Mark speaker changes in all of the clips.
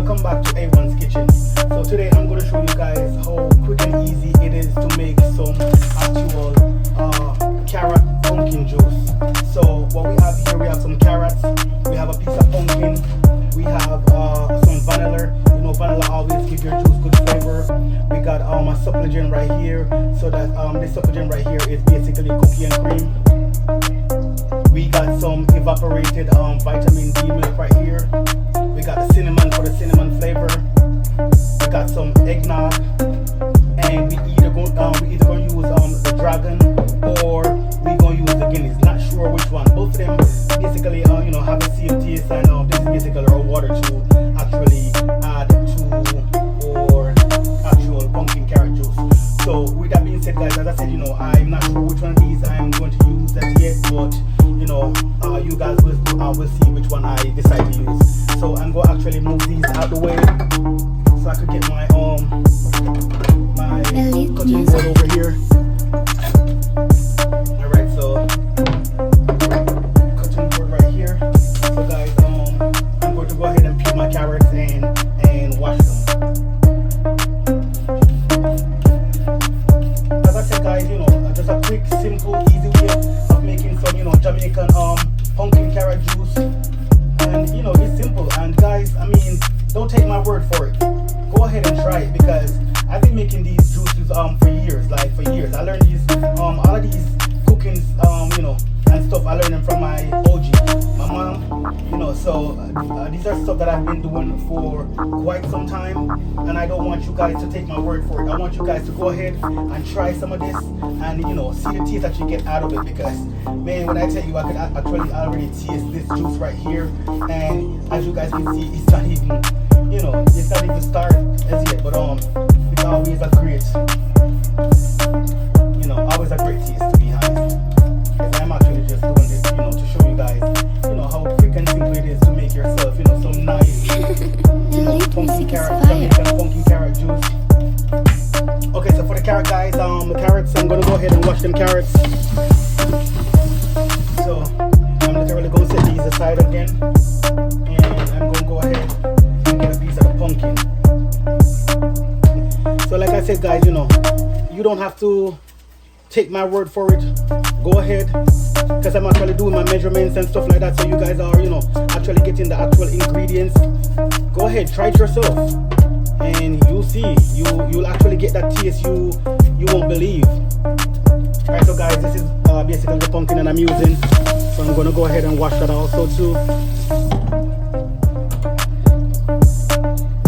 Speaker 1: welcome back to Everyone's Kitchen. So today I'm going to show you guys how quick and easy it is to make some actual carrot pumpkin juice. So what we have here, we have some carrots, we have a piece of pumpkin, we have some vanilla. You know, vanilla always gives your juice good flavor. We got a supplement right here. So that this supplement right here is basically cookie and cream. We got some evaporated vitamin D milk right here. We got the cinnamon for the cinnamon flavor. We got some eggnog, and we either gonna use the dragon or we gonna use the Guinness. Not sure which one. Both of them basically you know, have the same taste, and this is basically our water to actually add to our actual pumpkin carrot juice. So with that being said, guys, as I said, you know, I'm not sure which one of these I'm going to use as yet, but you know, you guys will see which one I decide to use. So I'm going to actually move these out the way so I could get my my cutting board over here. All right, so cutting board right here. So guys, I'm going to go ahead and peel my carrots and wash them. As I said, guys, you know, just a quick, simple, easy way of making some, you know, Jamaican pumpkin carrot juice. And you know, it's simple. And guys, I mean, don't take my word for it. Go ahead and try it, because I've been making these juices for years. Like for years, I learned these all of these cookings, you know, and stuff. I learned them from my OG, my mom. You know, so these are stuff that I've been doing for quite some time, and I don't want you guys to take my word for it. I want you guys to go ahead and try some of this, and you know, see the taste that you get out of it. Because man, when I tell you, I could actually already taste this juice right here, and as you guys can see, it's not even, you know, it's not even started as yet, but it's always a great, you know, always a great taste, to be honest. Because I'm actually just doing this, you know, to show you guys, you know, how quick and simple it is to make yourself, you know, some nice, you know, pumpkin carrot, Jamaican pumpkin carrot juice. Okay, so for the carrot, guys, the carrots, I'm gonna go ahead and wash them carrots. So I'm literally gonna set these aside again, and I'm gonna go ahead and get a piece of the pumpkin. So like I said, guys, you know, you don't have to take my word for it. Go ahead, because I'm actually doing my measurements and stuff like that, so you guys are, you know, actually getting the actual ingredients. Go ahead, try it yourself, and you'll see, you'll actually get that taste you won't believe. Alright, so guys, this is basically the pumpkin that I'm using, so I'm gonna go ahead and wash that also too.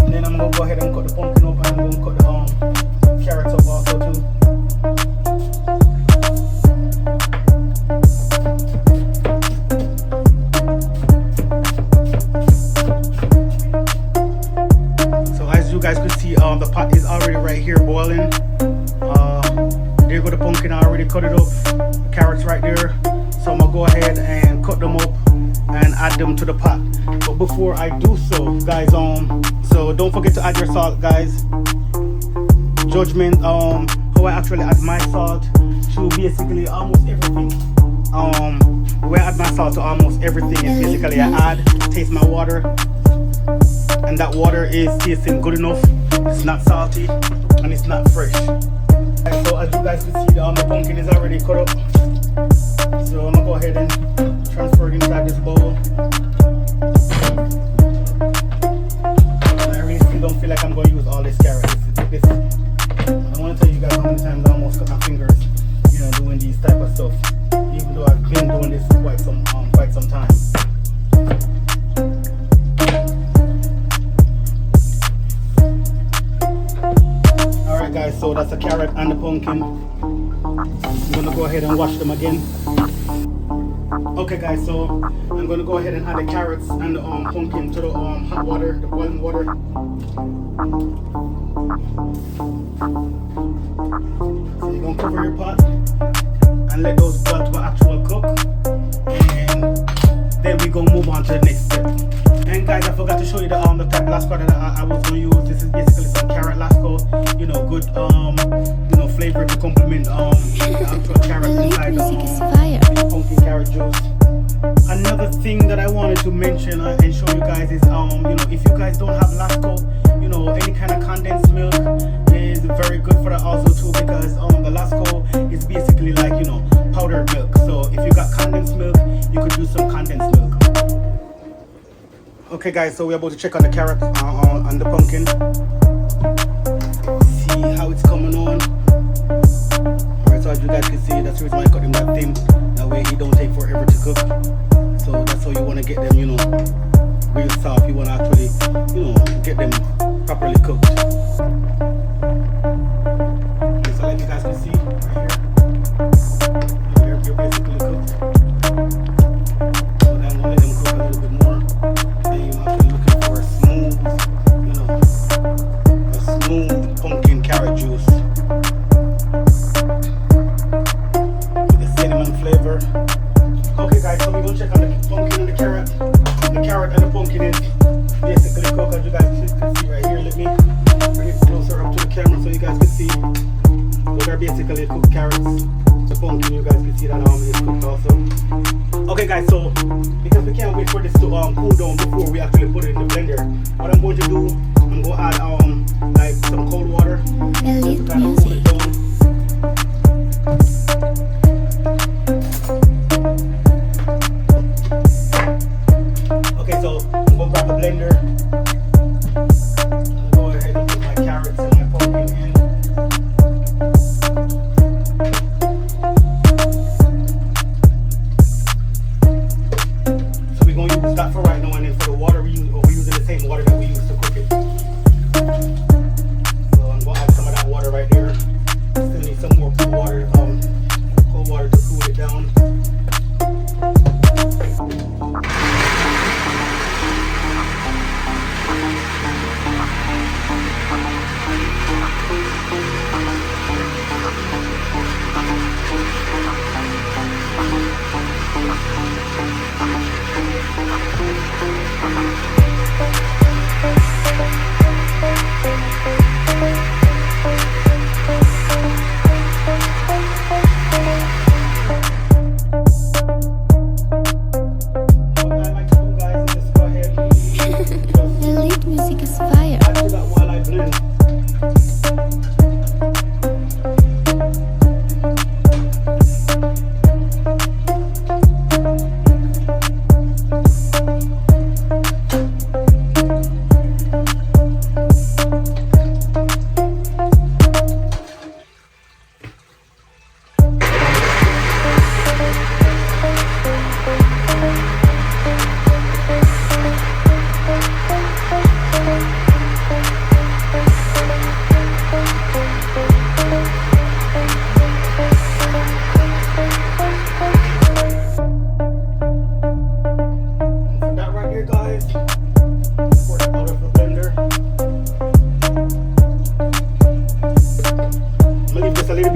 Speaker 1: And then I'm gonna go ahead and cut the pumpkin up, and I'm gonna cut the carrots up also too. So as you guys could see, the pot is already right here boiling. There go the pumpkin, I already cut it up. The carrots right there. So I'm gonna go ahead and cut them up and add them to the pot. But before I do so, guys, so don't forget to add your salt, guys. Judgment, how I actually add my salt to basically almost everything. Where I add my salt to almost everything is basically I taste my water, and that water is tasting good enough. It's not salty and it's not fresh. So as you guys can see, the pumpkin is already cut up. So I'm gonna go ahead and transfer it inside this bowl. And I really still don't feel like I'm going to use all this carrots. I want to tell you guys how many times I almost cut my fingers, you know, doing these type of stuff. Even though I've been doing this for quite some time. Alright guys, so that's the carrot and the pumpkin. I'm gonna go ahead and wash them again. Okay guys, so I'm gonna go ahead and add the carrots and the pumpkin to the hot water, the boiling water. So you're gonna cover your pot and let those go to actual cook, and then we're gonna move on to the next step. And guys, I forgot to show you the type of lasco that I was gonna use. This is basically some carrot lasco, you know, good you know, flavor to complement the actual carrot inside the pumpkin carrot juice. Another thing that I wanted to mention and show you guys is you know, if you guys don't have lasco, guys, so we're about to check on the carrot on the pumpkin. See how it's coming on. Alright, so as you guys can see, that's the reason why I cut him that thin. That way he don't take forever to cook. So that's how you want to get them, you know, real soft. You want to actually, you know, get them properly cooked. Okay, so like you guys can see right here, you're basically cooked. So then I'm gonna let them cook a little bit more. Then you're actually looking for a smooth, you know, a smooth pumpkin carrot juice with the cinnamon flavor. Okay guys, so we're gonna check on the pumpkin and the carrot. The carrot and the pumpkin is basically cooked, as you guys can see right here. Let me bring it closer up to the camera so you guys can see. Those are basically cooked carrots. The pumpkin, you guys can see that is cooked also. Okay guys, so because we can't wait for this to cool down before we actually put it in the blender, what I'm going to do, I'm going to add like some cold water to kind of cool it down. Okay, so I'm going to grab a blender. I'll go ahead and put my carrots and my pumpkin in. So we're going to use that for right now, and then for the water we're using the same water that we use to cook it. So I'm going to add some of that water right there. Still need some more cold water to cool it down.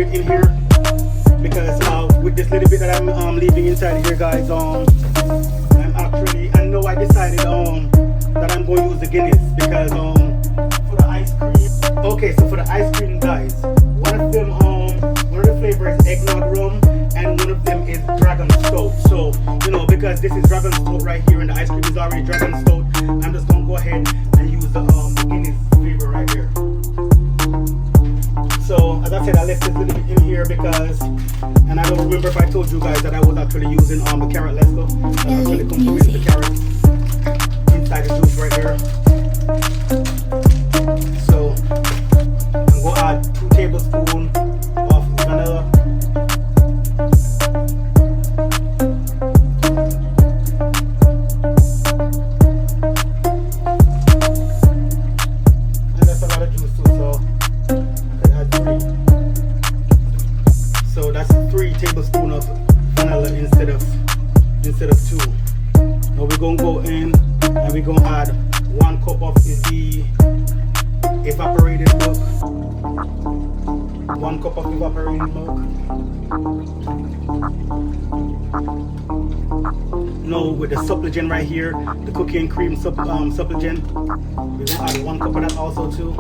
Speaker 1: In here because with this little bit that I'm leaving inside here, guys, I decided that I'm going to use the Guinness because for the ice cream. Okay, so for the ice cream, guys, one of the flavors is eggnog rum and one of them is dragon stout. So you know, because this is dragon stout right here and the ice cream is already dragon stout, I'm just gonna go ahead and use the Guinness flavor right here. So as I said, I left this little bit in here because, and I don't remember if I told you guys that I was actually using the carrot Lesco. That actually comes with the carrot inside the juice right here. So I'm going to add 2 tablespoons of vanilla. And that's a lot of juice too, so so that's 3 tablespoons of vanilla instead of 2. Now we're gonna go in and we're gonna add 1 cup of the evaporated milk. 1 cup of evaporated milk. Now with the supplement right here, the cookie and cream supplement, we're gonna add 1 cup of that also too.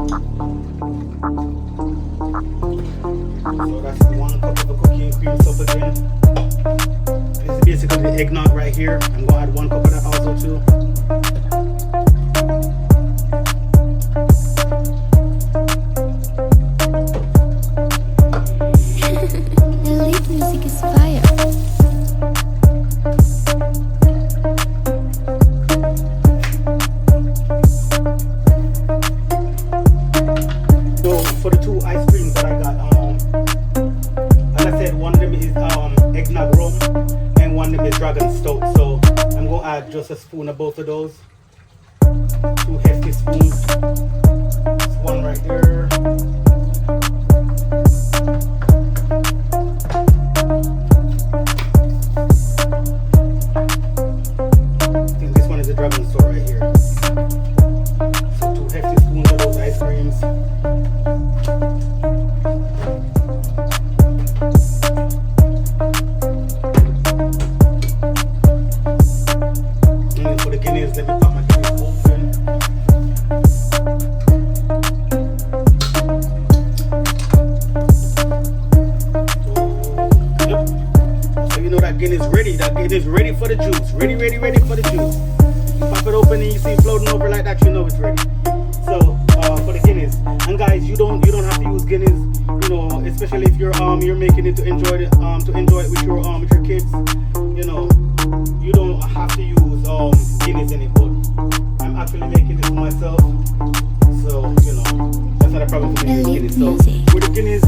Speaker 1: So that's 1 cup of the cookie and cream supplement. This is basically the eggnog right here. I'm gonna add 1 cup of that also too.
Speaker 2: Elite music is fire.
Speaker 1: a spoon of both of those. 2 hefty spoons. There's one right there. I think this one is a dragon store right here. So 2 hefty spoons of those ice creams. And then for the Guinness, let me pop my Guinness open. So you know that Guinness ready. That Guinness ready for the juice. Ready for the juice. You pop it open and you see it floating over like that, you know it's ready. So for the Guinness, and guys, you don't have to use Guinness, you know, especially if you're making it to enjoy it with your kids. You know, you don't have to use Guinness in it, but I'm actually making this for myself, so you know that's not a problem for me to use Guinness. So with the Guinness,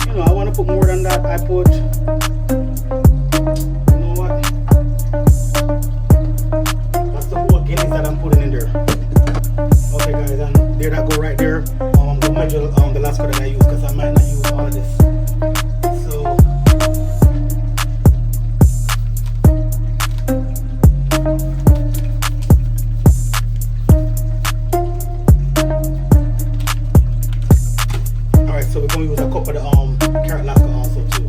Speaker 1: you know, I want to put more than that. I put, you know what? That's the whole Guinness that I'm putting in there. Okay, guys, and there that go right there. I'm gonna measure the last part that I use because I might not use all of this. So all right, so we're gonna use a cup of the carrot lasca also too.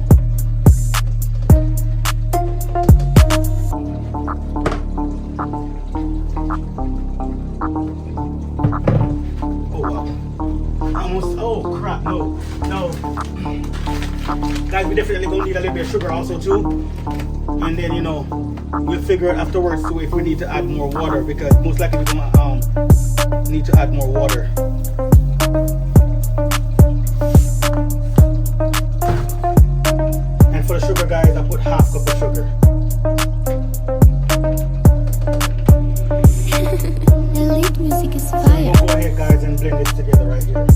Speaker 1: Oh crap, no. Guys, we definitely gonna need a little bit of sugar also too. And then, you know, we'll figure it afterwards too if we need to add more water, because most likely we're gonna need to add more water. And for the sugar, guys, I put half cup of sugar.
Speaker 2: Elite music is
Speaker 1: So
Speaker 2: fire.
Speaker 1: we'll go ahead, guys, and blend this together right here.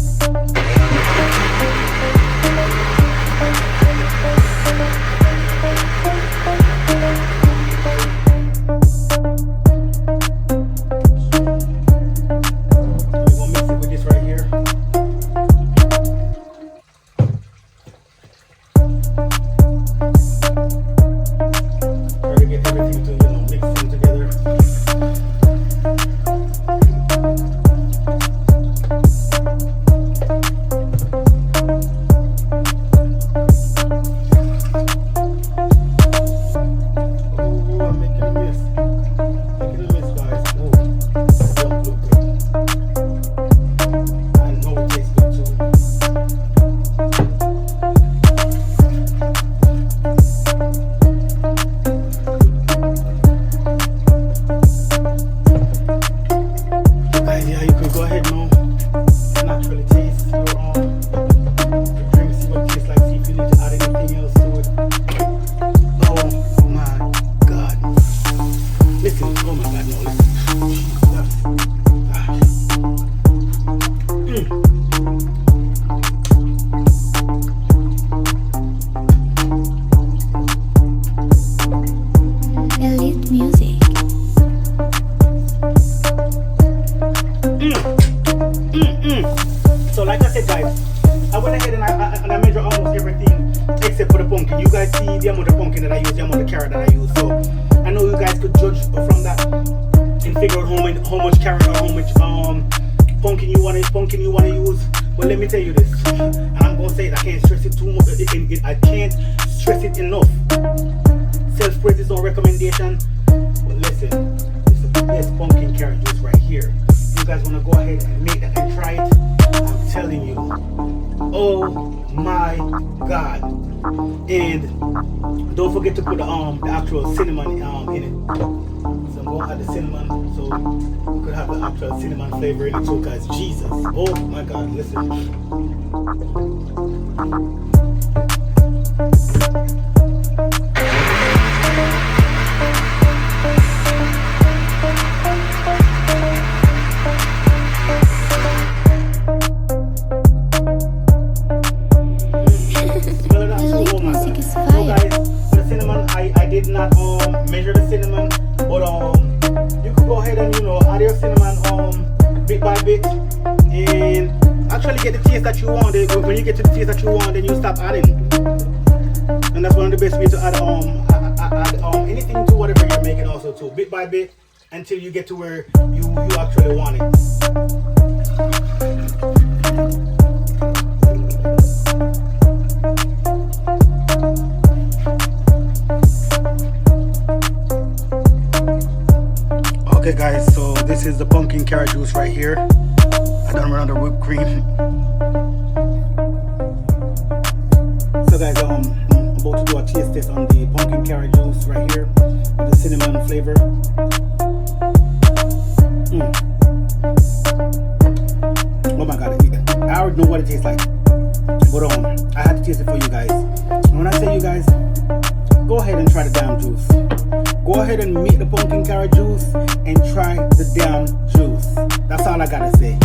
Speaker 1: the amount of pumpkin that I use, the amount of carrot that I use. So I know you guys could judge from that and figure out how much carrot or how much pumpkin you want to use. But let me tell you this, and I'm gonna say it, I can't stress it too much. I can't stress it enough. Self-praise is no recommendation. But listen, this is the best pumpkin carrot juice right here. You guys wanna go ahead and make that and try it? I'm telling you. Oh my God. And don't forget to put the actual cinnamon in it. So I'm gonna add the cinnamon so we could have the actual cinnamon flavor in it too, guys. Jesus. Oh my God, listen. I did not measure the cinnamon, but and actually get the taste that you want. When you get to the taste that you want, then you stop adding. And that's one of the best ways to add anything to whatever you're making also too, bit by bit, until you get to where you actually want it. Okay guys, so this is the pumpkin carrot juice right here. I done run out of whipped cream. So guys, I'm about to do a taste test on the pumpkin carrot juice right here with the cinnamon flavor. Oh my god, I already know what it tastes like, but I had to taste it for you guys. And when I say you guys, go ahead and try the damn juice. Go ahead and make the pumpkin carrot juice and try the damn juice. That's all I gotta say.